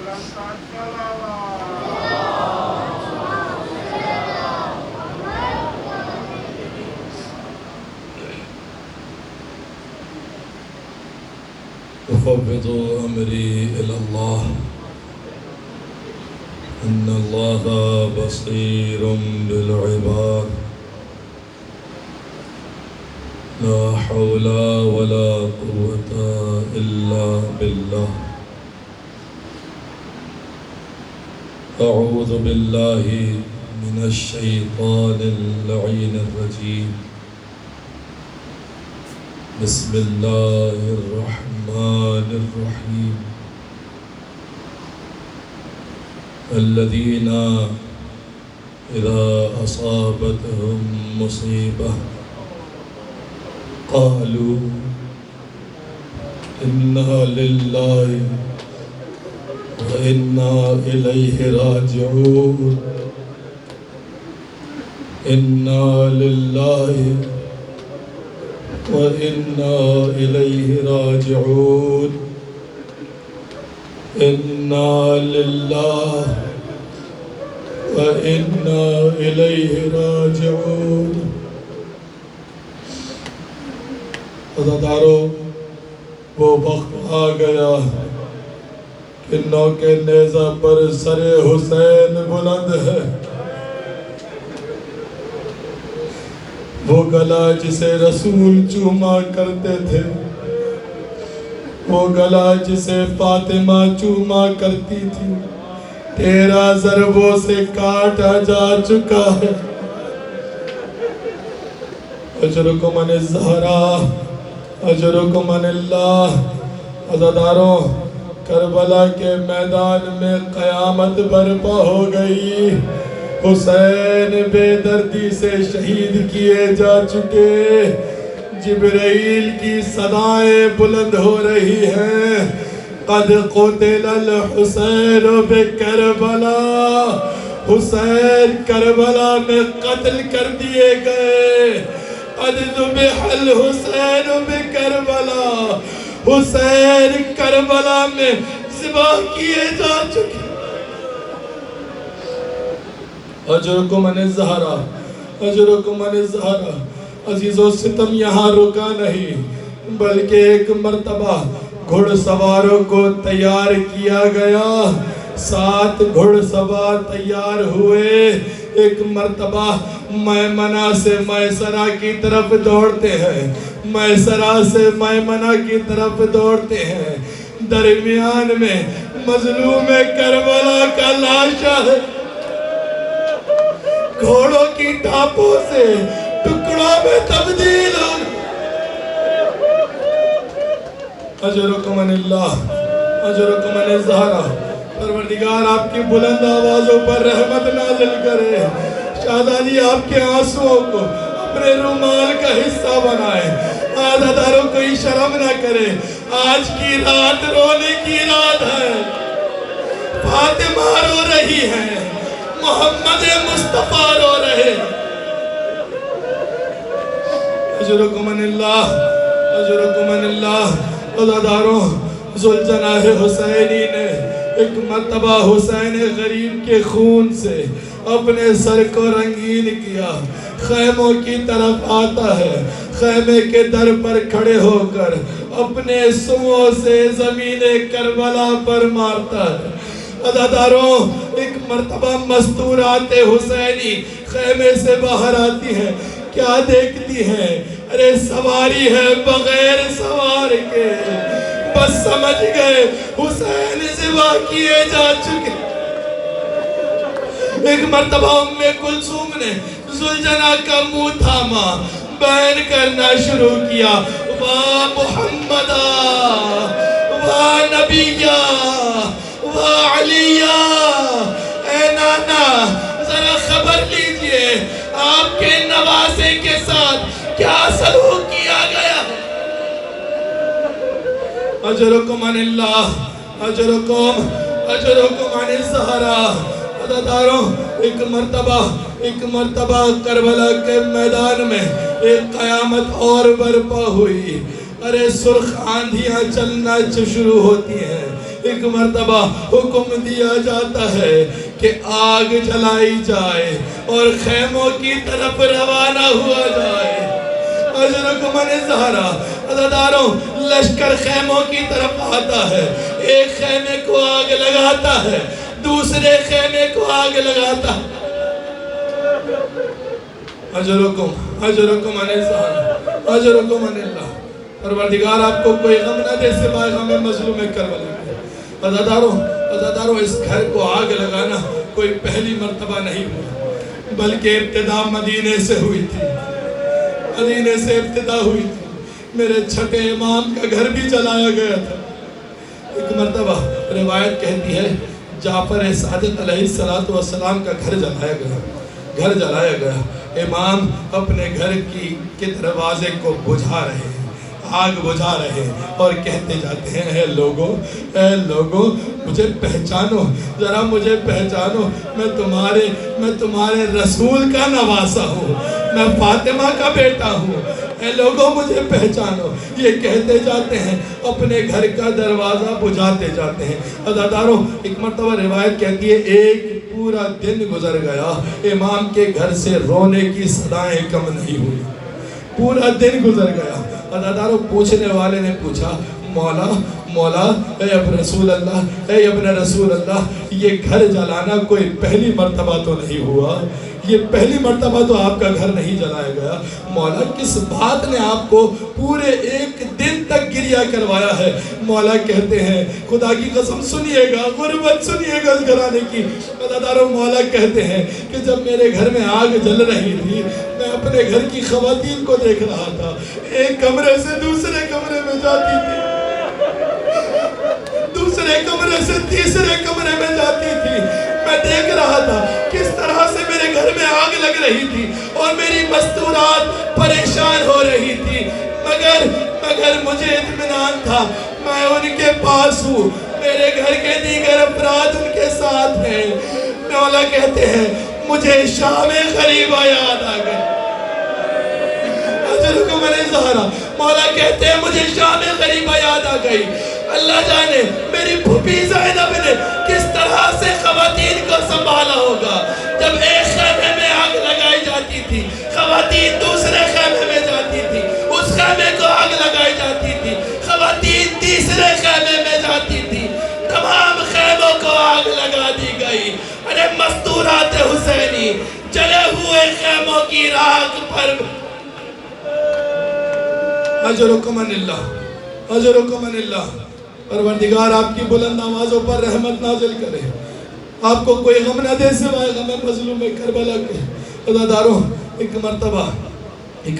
أفوض أمري إلى الله إن الله بصير بالعباد لا حول ولا قوة إلا بالله أعوذ بالله من الشيطان اللعين الرجيم بسم الله الرحمن الرحيم الذين إذا أصابتهم مصيبة قالوا إنا لله وإنا إليه راجعون إنا لله وإنا إليه راجعون إنا لله وإنا إليه راجعون عزادارو وہ وقت آ گیا کہ نوک نیزہ پر سر حسین بلند ہے، وہ گلا جسے رسول چوما کرتے تھے، وہ گلا جسے فاطمہ چوما کرتی تھی، 13 ضربوں سے کاٹا جا چکا ہے۔ اجرکم من الزہرا اجرکم من اللہ۔ عزاداروں، کربلا کے میدان میں قیامت برپا ہو گئی، حسین بے دردی سے شہید کیے جا چکے، جبرائیل کی صدائیں بلند ہو رہی ہیں، قد قتل الحسین بکربلا، حسین کربلا میں قتل کر دیے گئے، قد ذبح الحسین بکربلا، حسین کربلا میں ذبح کیے جا چکے۔ اجرکم من الزہرا اجرکم من الزہرا۔ عزیزو، ستم یہاں رکا نہیں، بلکہ ایک مرتبہ گھڑ سواروں کو تیار کیا گیا، 7 گھڑ سوار تیار ہوئے، ایک مرتبہ میمنہ سے میسرہ کی طرف دوڑتے ہیں، میسرہ سے میمنہ کی طرف دوڑتے ہیں، درمیان میں مظلوم کربلا کا لاشا ہے، گھوڑوں کی ٹاپوں سے ٹکڑوں میں تبدیل ہو۔ اجرکم من اللہ اجرکم من الزہرا۔ پروردگار آپ کی بلند آوازوں پر رحمت نازل کرے، شہزادی آپ کے آنسوؤں کو اپنے رومال کا حصہ بنائے، عزاداروں کوئی شرم نہ کرے، آج کی رات رونے کی رات ہے، فاطمہ رو رہی ہے، محمد مصطفیٰ رو رہے۔ اجرکم من اللہ اجرکم من اللہ۔ عزاداروں، ذوالجناح حسینی نے ایک مرتبہ حسین غریب کے خون سے اپنے سر کو رنگین کیا، خیموں کی طرف آتا ہے، خیمے کے در پر کھڑے ہو کر اپنے سوؤں سے زمین کربلا پر مارتا ہے۔ عزاداروں، ایک مرتبہ مستورات حسینی خیمے سے باہر آتی ہیں، کیا دیکھتی ہیں؟ ارے سواری ہے بغیر سوار کے، بس سمجھ گئے حسین ذبح کیے جا چکے۔ ایک مرتبہ ام کلثوم نے ذوالجناح کا منہ تھاما، بیان کرنا شروع کیا، واہ محمدہ، واہ نبیہ، واہ علیہ، اے نانا ذرا خبر لیجئے آپ کے نواسے کے ساتھ کیا سلوک کیا گیا۔ اجرکم من اللہ اجرکم من الزہرا۔ عزاداروں، ایک مرتبہ کربلا کے میدان میں ایک قیامت اور برپا ہوئی، ارے سرخ آندھیاں چلنا شروع ہوتی ہیں، ایک مرتبہ حکم دیا جاتا ہے کہ آگ جلائی جائے اور خیموں کی طرف روانہ ہوا جائے۔ اجرکم الزہرا، عزاداروں، لشکر خیموں کی طرف آتا ہے، ایک خیمے کو آگ لگاتا ہے، دوسرے خیمے کو آگ لگاتا ہے۔ اجرکم الزہرا، اجرکم اللہ۔ پروردگار آپ کو کوئی غم نہ دے سوائے غم مظلوم کربلا کے۔ عزاداروں، اس گھر کو آگ لگانا کوئی پہلی مرتبہ نہیں ہوا، بلکہ ابتدا مدینے سے ہوئی تھی، مدینے سے ابتدا ہوئی تھی۔ میرے چھٹے امام کا گھر بھی جلایا گیا تھا۔ ایک مرتبہ روایت کہتی ہے جعفر صادق علیہ السلام کا گھر جلایا گیا۔ امام اپنے گھر کے دروازے کو بجھا رہے ہیں، آگ بجھا رہے ہیں اور کہتے جاتے ہیں اے لوگو مجھے پہچانو، ذرا مجھے پہچانو، میں تمہارے رسول کا نواسہ ہوں، میں فاطمہ کا بیٹا ہوں، اے لوگو مجھے پہچانو۔ یہ کہتے جاتے ہیں، اپنے گھر کا دروازہ بجھاتے جاتے ہیں۔ عزاداروں، ایک مرتبہ روایت کہتی ہے ایک پورا دن گزر گیا، امام کے گھر سے رونے کی صدائیں کم نہیں ہوئی، پورا دن گزر گیا۔ عزاداروں، پوچھنے والے نے پوچھا مولا اے ابن رسول اللہ، یہ گھر جلانا کوئی پہلی مرتبہ تو نہیں ہوا، یہ پہلی مرتبہ تو آپ کا گھر نہیں جلایا گیا، مولا کس بات نے آپ کو پورے ایک دن تک گریہ کروایا ہے؟ مولا کہتے ہیں خدا کی قسم سنیے گا، غربت سنیے گا اس گھرانے کی۔ عزاداروں، مولا کہتے ہیں کہ جب میرے گھر میں آگ جل رہی تھی، میں اپنے گھر کی خواتین کو دیکھ رہا تھا، ایک کمرے سے دوسرے کمرے میں جاتی تھی، دوسرے کمرے سے تیسرے کمرے میں جاتی تھی، میں دیکھ رہا تھا کس طرح سے میرے گھر میں آگ لگ رہی تھی اور میری مستورات پریشان ہو رہی تھی، مگر مجھے اطمینان تھا میں ان کے پاس ہوں، میرے گھر کے دیگر افراد ان کے ساتھ ہیں۔ مولا کہتے ہیں مجھے شام غریبہ یاد آ گئی، اجرکم الزہرا، مولا کہتے ہیں مجھے شام غریبہ یاد آ گئی۔ اللہ جانے میری پھوپھی زینب نے کس طرح سے خواتین کو سنبھالا ہوگا، جب ایک خیمے میں آگ لگائی جاتی تھی، خواتین دوسرے خیمے میں جاتی تھی، اس خیمے کو آگ لگائی جاتی تھی، خواتین تیسرے خیمے میں جاتی تھی، تمام خیموں کو آگ لگا دی گئی۔ ارے مستورات حسینی جلے ہوئے خیموں کی راکھ پر۔ اجرکم اللہ، اجرکم اللہ۔ پروردگار آپ کی بلند آوازوں پر رحمت نازل کرے، آپ کو کوئی غم نہ دے سوائے غم مظلوم کربلا کے۔ عزاداروں، ایک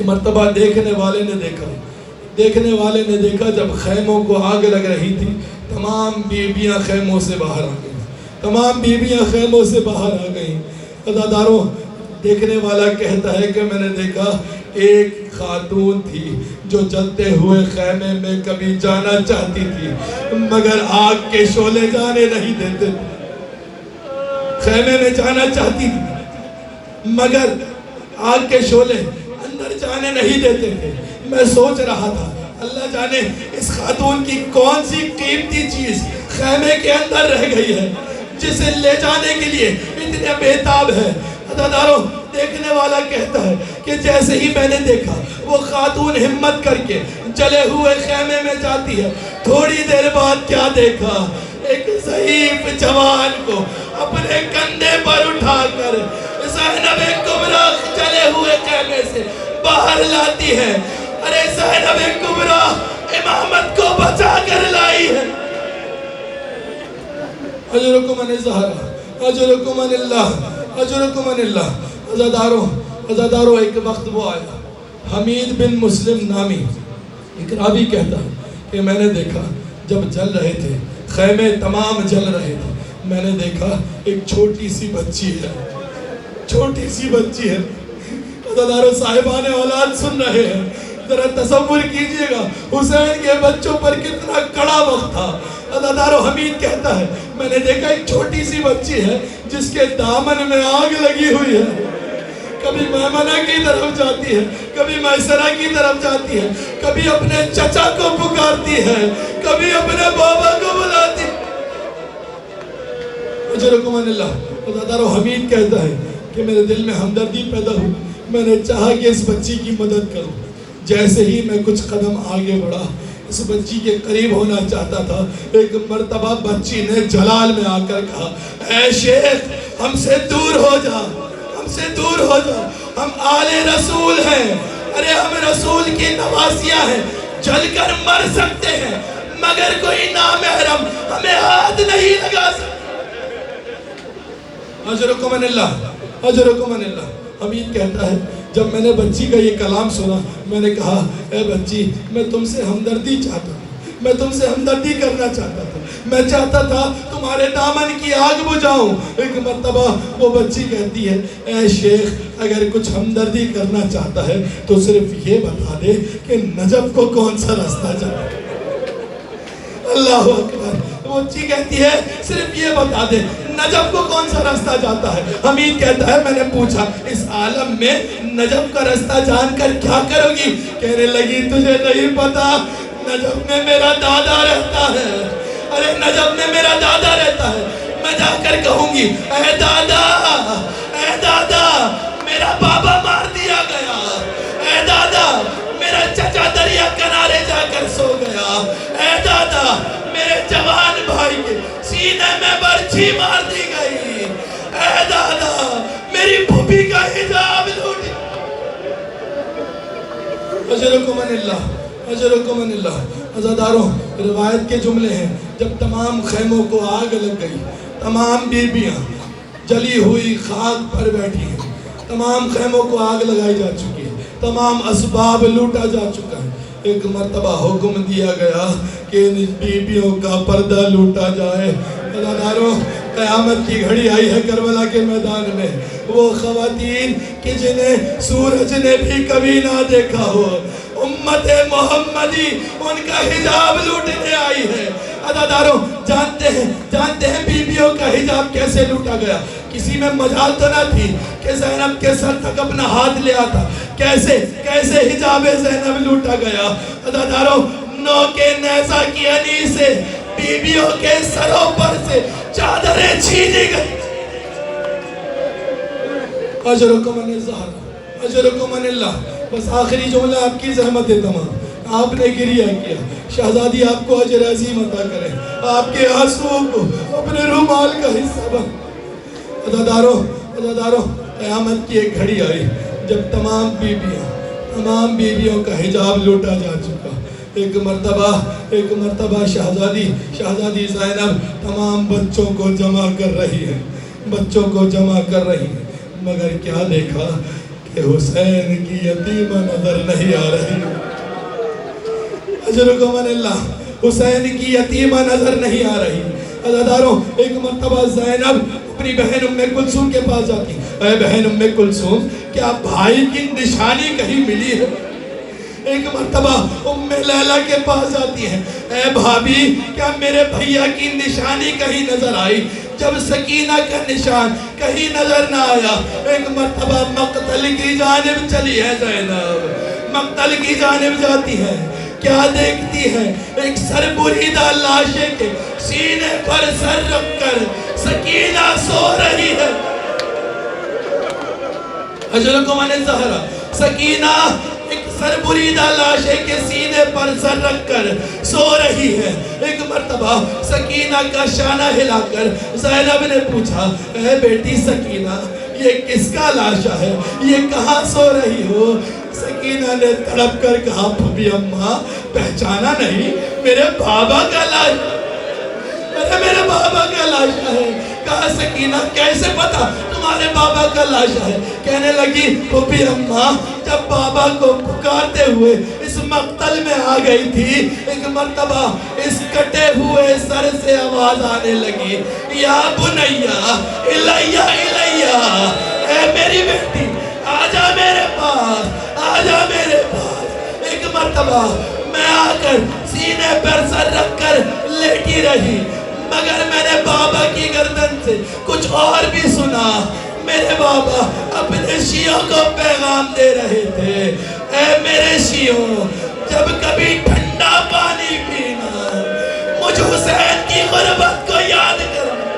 مرتبہ دیکھنے والے نے دیکھا جب خیموں کو آگ لگ رہی تھی، تمام بیویاں خیموں سے باہر آ گئیں، عزاداروں، دیکھنے والا کہتا ہے کہ میں نے دیکھا ایک خاتون تھی جو جلتے ہوئے خیمے میں کبھی جانا چاہتی تھی، مگر آگ کے شعلے جانے نہیں دیتے تھے، خیمے میں جانا چاہتی تھی مگر آگ کے شعلے اندر جانے نہیں دیتے تھے۔ میں سوچ رہا تھا اللہ جانے اس خاتون کی کون سی قیمتی چیز خیمے کے اندر رہ گئی ہے جسے لے جانے کے لیے اتنے بےتاب ہے۔ عزاداروں، دیکھنے والا کہتا ہے کہ جیسے ہی میں نے دیکھا وہ خاتون ہمت کر کے جلے ہوئے خیمے میں جاتی ہے، تھوڑی دیر بعد کیا دیکھا؟ ایک ضعیف جوان کو اپنے کندھے پر اٹھا کر زینب کبریٰ جلے ہوئے خیمے سے باہر لاتی ہے۔ ارے زینب کبریٰ امامت کو بچا کر لائی ہے۔ اجرکم الزہرا، اجرکم اللہ، اجرکم اللہ۔ عزاداروں، ایک وقت وہ آیا، حمید بن مسلم نامی ایک راوی کہتا ہے کہ میں نے دیکھا جب جل رہے تھے، خیمے تمام جل رہے تھے، میں نے دیکھا ایک چھوٹی سی بچی ہے، چھوٹی سی بچی ہے۔ عزاداروں، صاحبان اولاد سن رہے ہیں، ذرا تصور کیجئے گا حسین کے بچوں پر کتنا کڑا وقت تھا۔ عزاداروں، حمید کہتا ہے میں نے دیکھا ایک چھوٹی سی بچی ہے جس کے دامن میں آگ لگی ہوئی ہے، کبھی میمنہ کی طرف جاتی ہے، کبھی میسرہ کی طرف جاتی ہے، کبھی اپنے چچا کو پکارتی ہے، کبھی اپنے بابا کو بلاتی ہے۔ اجرکم ان اللہ. عزادارو حمید کہتا ہے کہ میرے دل میں ہمدردی پیدا ہوئی. میں نے چاہا کہ اس بچی کی مدد کروں. جیسے ہی میں کچھ قدم آگے بڑھا اس بچی کے قریب ہونا چاہتا تھا, ایک مرتبہ بچی نے جلال میں آ کر کہا, اے شیخ ہم سے دور ہو جا, ہم سے دور ہو جا, ہم آل رسول ہیں, ارے ہم رسول کی نواسیاں ہیں, جل کر مر سکتے ہیں مگر کوئی نامحرم ہمیں ہاتھ نہیں لگا سکتا. اجرکم ان اللہ, اجرکم ان اللہ. حمید کہتا ہے جب میں نے بچی کا یہ کلام سنا میں نے کہا, اے بچی میں تم سے ہمدردی چاہتا ہوں, میں تم سے ہمدردی کرنا چاہتا تھا, میں چاہتا تھا تمہارے دامن کی آگ بجھاؤں. ایک مرتبہ وہ بچی کہتی ہے, اے شیخ اگر کچھ ہمدردی کرنا چاہتا ہے تو صرف یہ بتا دے کہ نجف کو کون سا راستہ جاتا ہے. اللہ اکبر. وہ بچی کہتی ہے صرف یہ بتا دے نجف کو کون سا راستہ جاتا ہے. حمید کہتا ہے میں نے پوچھا اس عالم میں نجف کا راستہ جان کر کیا کرو گی؟ کہنے لگی تجھے نہیں پتا, نجف میں میرا دادا رہتا ہے. ارے نجف میں میرا دادا رہتا ہے, میں جا کر کہوں گی اے دادا, اے دادا میرا بابا مار دیا گیا, اے دادا میرا چچا دریا کنارے جا کر سو گیا, اے دادا میرے جوان بھائی کے سینے میں برچھی مار دی گئی, اے دادا میری پھوپھی کا حجاب لوٹ. اجرکم ان اللہ, اجرکم ان اللہ. عزاداروں روایت کے جملے ہیں جب تمام خیموں کو آگ لگ گئی, تمام بیبیاں جلی ہوئی خاک پر بیٹھی ہیں, تمام خیموں کو آگ لگائی جا چکی ہے, تمام اسباب لوٹا جا چکا ہے. ایک مرتبہ حکم دیا گیا کہ ان بیبیوں کا پردہ لوٹا جائے. عزاداروں قیامت کی گھڑی آئی ہے کربلا کے میدان میں. وہ خواتین کہ جنہیں سورج نے بھی کبھی نہ دیکھا ہو, امت محمدی ان کا حجاب لوٹنے آئی ہے. عزاداروں جانتے ہیں بیبیوں کا حجاب کیسے لوٹا گیا؟ کسی میں مجال تو نہ تھی کہ زینب کے سر تک اپنا ہاتھ لے آتا, کیسے حجاب زینب لوٹا گیا؟ عزاداروں نو کے نیزہ کی انی سے بیبیوں کے سروں پر سے چادریں چھینی گئی. اجرکم ان الزہر, اجرکم ان اللہ. بس آخری جملہ آپ کی زحمت تمام, آپ نے گریہ کیا, شہزادی آپ کو اجر عظیم عطا کرے, آپ کے آنسوں کو اپنے رومال کا حصہ بن. عزاداروں قیامت کی ایک گھڑی آئی جب تمام بیبیوں کا حجاب لوٹا جا چکا. ایک مرتبہ شہزادی زینب تمام بچوں کو جمع کر رہی ہے, مگر کیا دیکھا کہ حسین کی یتیمہ نظر نہیں آ رہی. اجرکم ان اللہ, حسین کی یتیمہ نظر نہیں آ رہی. عزاداروں ایک مرتبہ زینب اپنی بہن ام کلثوم کے پاس جاتی, اے بہن ام کلثوم کیا بھائی کی نشانی کہیں ملی ہے؟ ایک مرتبہ ام لیلہ کے پاس جاتی ہیں, اے بھابی کیا میرے بھیا کی نشانی کہیں نظر آئی؟ جب سکینہ کا نشان کہیں نظر نہ آیا, ایک مرتبہ مقتل کی جانب چلی ہے زینب, مقتل کی جانب جاتی ہے. کیا دیکھتی ہے؟ ایک سر بریدہ لاشے کے سینے پر سر رکھ کر سکینہ سو رہی ہے. اجرکم ان الزہر. سکینہ ایک سر بریدہ لاشے کے سینے پر سر رکھ کر سو رہی ہے. ایک مرتبہ سکینہ کا شانہ ہلا کر زینب نے پوچھا, اے بیٹی سکینہ یہ کس کا لاشا ہے, یہ کہاں سو رہی ہو؟ سکینہ نے تڑپ کر کہا, پھوپھی اماں پہچانا نہیں, میرے بابا کا لاشا, میرے بابا کا لاشا ہے. کہا سکینہ کیسے پتا تمہارے بابا کا لاشا ہے؟ کہنے لگی پھوپھی اماں جب بابا کو پکارتے ہوئے اس مقتل میں آ گئی تھی, ایک مرتبہ اس کٹے ہوئے سر سے آواز آنے لگی, یا بنیا الیہ الیہ, اے میری بیٹی آجا میرے پاس, آجا میرے پاس. ایک مرتبہ میں آ کر سینے پر سر رکھ کر لیٹی رہی, مگر میں نے بابا کی گردن سے کچھ اور بھی سنا. میرے بابا اپنے شیعوں کو پیغام دے رہے تھے, اے میرے شیعوں جب کبھی ٹھنڈا پانی پینا, مجھ حسین کی غربت کو یاد کرنا.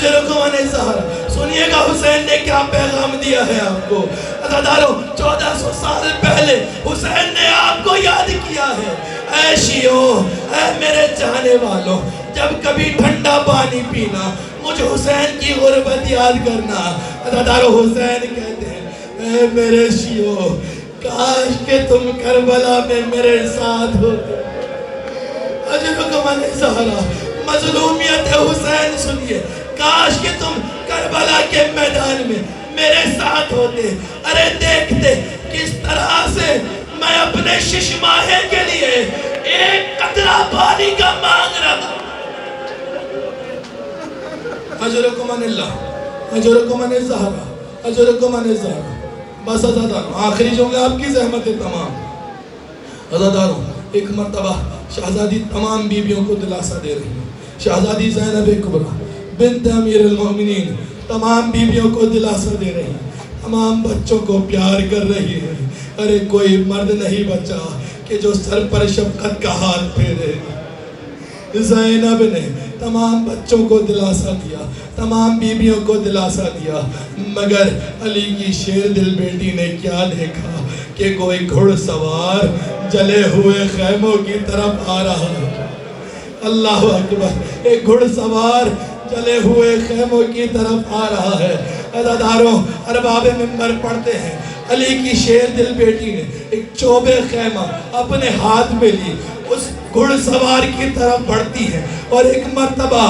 اجرکم الزہر. سنیے گا حسین نے کیا پیغام دیا ہے آپ کو. عزاداروں 1400 سال پہلے حسین نے آپ کو یاد کیا ہے. اے شیعوں، اے میرے چاہنے والوں، جب کبھی ٹھنڈا پانی پینا مجھ حسین کی غربت یاد کرنا. عزاداروں حسین کہتے ہیں اے میرے شیعوں، کاش کہ تم کربلا میں میرے ساتھ ہوتے. اجرکم الزہر. مظلومیت حسین سنیے، کاش کہ تم کربلا کے میدان میں میرے ساتھ ہوتے. ارے دیکھتے کس طرح سے میں اپنے ششماہے کے لیے ایک قطرہ پانی کا مانگ رہا تھا. اجرکم اللہ، اجرکم الزہر، اجرکم الزہر. بس عزاداروں، آخری جملے آپ کی زحمت تمام. عزاداروں، ایک مرتبہ شہزادی تمام بیویوں کو دلاسا دے رہی ہیں. شہزادی زینب کبریٰ بنت امیر المومنین تمام بیویوں کو دلاسا دے رہی ہیں، تمام بچوں کو پیار کر رہی ہے. ارے کوئی مرد نہیں بچا کہ جو سر پر شفقت کا ہاتھ پھیرے. زینب نے تمام بچوں کو دلاسا دیا، تمام بیویوں کو دلاسا دیا، مگر علی کی شیر دل بیٹی نے کیا دیکھا کہ کوئی گھڑ سوار جلے ہوئے خیموں کی طرف آ رہا ہے. اللہ اکبر. ایک گھڑ سوار جلے ہوئے خیموں کی طرف آ رہا ہے. عزاداروں، ارباب منبر پڑھتے ہیں علی کی شیر دل بیٹی نے ایک چوبے خیمہ اپنے ہاتھ میں لی، اس گھڑ سوار کی طرف بڑھتی ہے اور ایک مرتبہ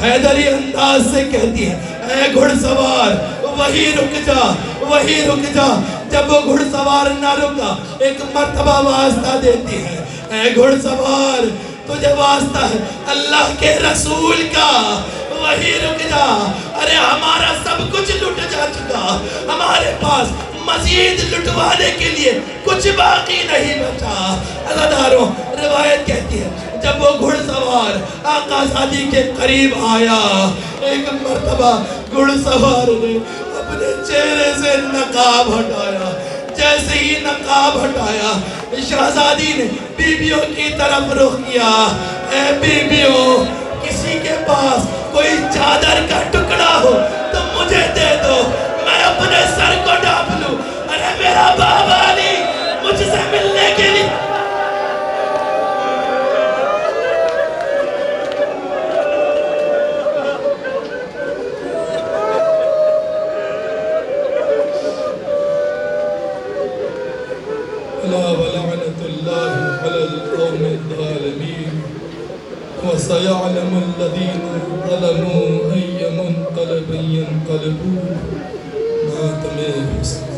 حیدری انداز سے کہتی ہے اے گھڑ سوار وہی رک جا، وہی رک جا. جب وہ گھڑ سوار نہ رکا ایک مرتبہ واسطہ دیتی ہے اے گھڑ سوار تجھے واسطہ ہے اللہ کے رسول کا، وہی رک جا. ارے ہمارا سب کچھ لٹ جا چکا، ہمارے پاس مزید لٹوانے کے لیے کچھ باقی نہیں بچا. عزاداروں، روایت کہتی ہے جب وہ گھڑ سوار آقا زادی کے قریب آیا ایک مرتبہ گھڑ سوار نے اپنے چہرے سے نقاب ہٹایا. جیسے ہی نقاب ہٹایا شہزادی نے بیویوں کی طرف رخ کیا. اے بیویوں، کسی کے پاس کوئی چادر کا ٹکڑا ہو تو مجھے دے دو، میں اپنے سر کو ڈھانپ لوں. ارے میرا بابا علی مجھ سے ملنے کے لیے. وَلَعْنَةُ اللَّهِ عَلَى الْقَوْمِ الظَّالِمِينَ وَسَيَعْلَمُ الَّذِينَ ظَلَمُوا أَيَّ مُنْقَلَبٍ يَنْقَلِبُونَ. ماتم حسین.